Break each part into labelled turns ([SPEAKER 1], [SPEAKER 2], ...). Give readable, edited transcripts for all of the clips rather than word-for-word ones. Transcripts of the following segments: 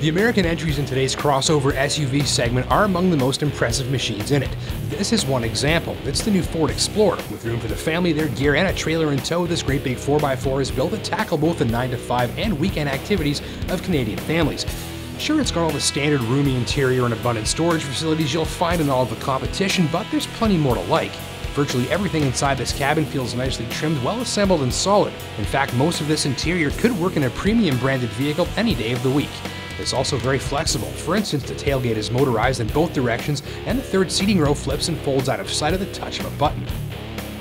[SPEAKER 1] The American entries in today's crossover SUV segment are among the most impressive machines in it. This is one example. It's the new Ford Explorer. With room for the family, their gear, and a trailer in tow, this great big 4x4 is built to tackle both the 9-to-5 and weekend activities of Canadian families. Sure, it's got all the standard roomy interior and abundant storage facilities you'll find in all of the competition, but there's plenty more to like. Virtually everything inside this cabin feels nicely trimmed, well assembled, and solid. In fact, most of this interior could work in a premium branded vehicle any day of the week. It's also very flexible. For instance, the tailgate is motorized in both directions, and the third seating row flips and folds out of sight at the touch of a button.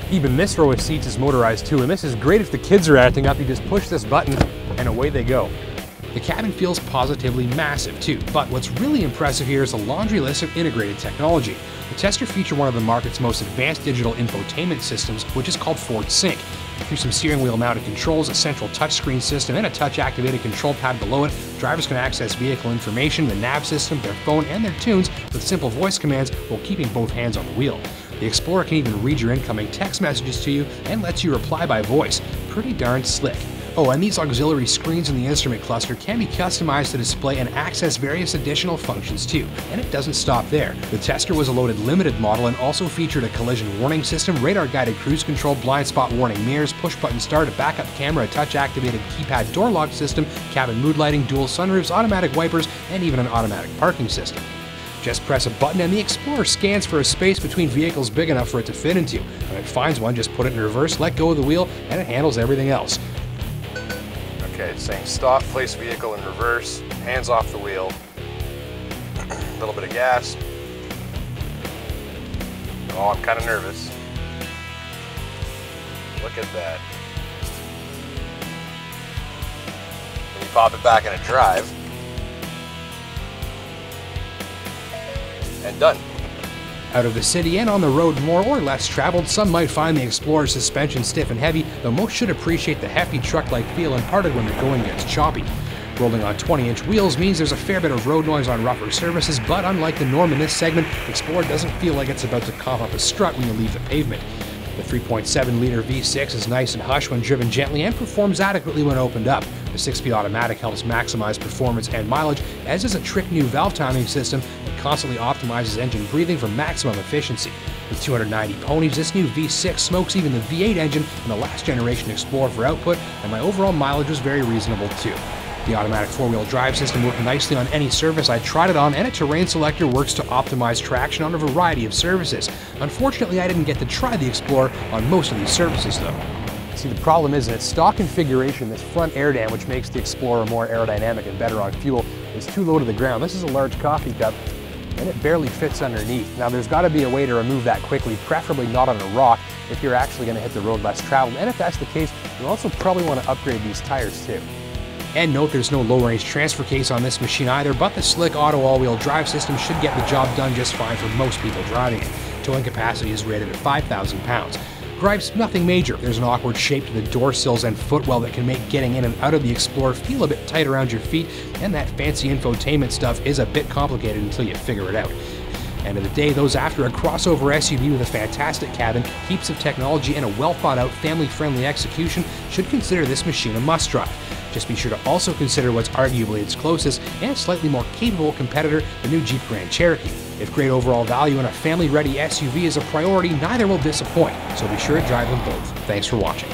[SPEAKER 1] Even this row of seats is motorized too, and this is great if the kids are acting up. You just push this button and away they go. The cabin feels positively massive too, but what's really impressive here is the laundry list of integrated technology. The tester featured one of the market's most advanced digital infotainment systems, which is called Ford Sync. Through some steering wheel mounted controls, a central touchscreen system, and a touch-activated control pad below it, drivers can access vehicle information, the nav system, their phone, and their tunes with simple voice commands while keeping both hands on the wheel. The Explorer can even read your incoming text messages to you and lets you reply by voice. Pretty darn slick. Oh, and these auxiliary screens in the instrument cluster can be customized to display and access various additional functions too. And it doesn't stop there. The tester was a loaded limited model and also featured a collision warning system, radar-guided cruise control, blind spot warning mirrors, push-button start, a backup camera, a touch-activated keypad door lock system, cabin mood lighting, dual sunroofs, automatic wipers, and even an automatic parking system. Just press a button and the Explorer scans for a space between vehicles big enough for it to fit into. When it finds one, just put it in reverse, let go of the wheel, and it handles everything else.
[SPEAKER 2] Okay, it's saying stop, place vehicle in reverse, hands off the wheel, a little bit of gas. Oh, I'm kind of nervous. Look at that. When you pop it back in a drive, and done.
[SPEAKER 1] Out of the city and on the road more or less traveled, some might find the Explorer's suspension stiff and heavy, though most should appreciate the hefty truck-like feel imparted when the going gets choppy. Rolling on 20-inch wheels means there's a fair bit of road noise on rougher surfaces, but unlike the norm in this segment, Explorer doesn't feel like it's about to cough up a strut when you leave the pavement. The 3.7-liter V6 is nice and hush when driven gently and performs adequately when opened up. The 6-speed automatic helps maximize performance and mileage, as is a trick new valve timing system that constantly optimizes engine breathing for maximum efficiency. With 290 ponies, this new V6 smokes even the V8 engine in the last generation Explorer for output, and my overall mileage was very reasonable too. The automatic four-wheel drive system worked nicely on any surface I tried it on, and a terrain selector works to optimize traction on a variety of surfaces. Unfortunately, I didn't get to try the Explorer on most of these surfaces though. See, the problem is in its stock configuration, this front air dam, which makes the Explorer more aerodynamic and better on fuel, is too low to the ground. This is a large coffee cup, and it barely fits underneath. Now, there's got to be a way to remove that quickly, preferably not on a rock, if you're actually going to hit the road less traveled. And if that's the case, you'll also probably want to upgrade these tires too. And note there's no low-range transfer case on this machine either, but the slick auto all-wheel drive system should get the job done just fine for most people driving it. Towing capacity is rated at 5,000 pounds. Gripes, nothing major. There's an awkward shape to the door sills and footwell that can make getting in and out of the Explorer feel a bit tight around your feet, and that fancy infotainment stuff is a bit complicated until you figure it out. End of the day, those after a crossover SUV with a fantastic cabin, heaps of technology, and a well-thought-out, family-friendly execution should consider this machine a must-drive. Just be sure to also consider what's arguably its closest and slightly more capable competitor, the new Jeep Grand Cherokee. If great overall value in a family-ready SUV is a priority, neither will disappoint, so be sure to drive them both. Thanks for watching.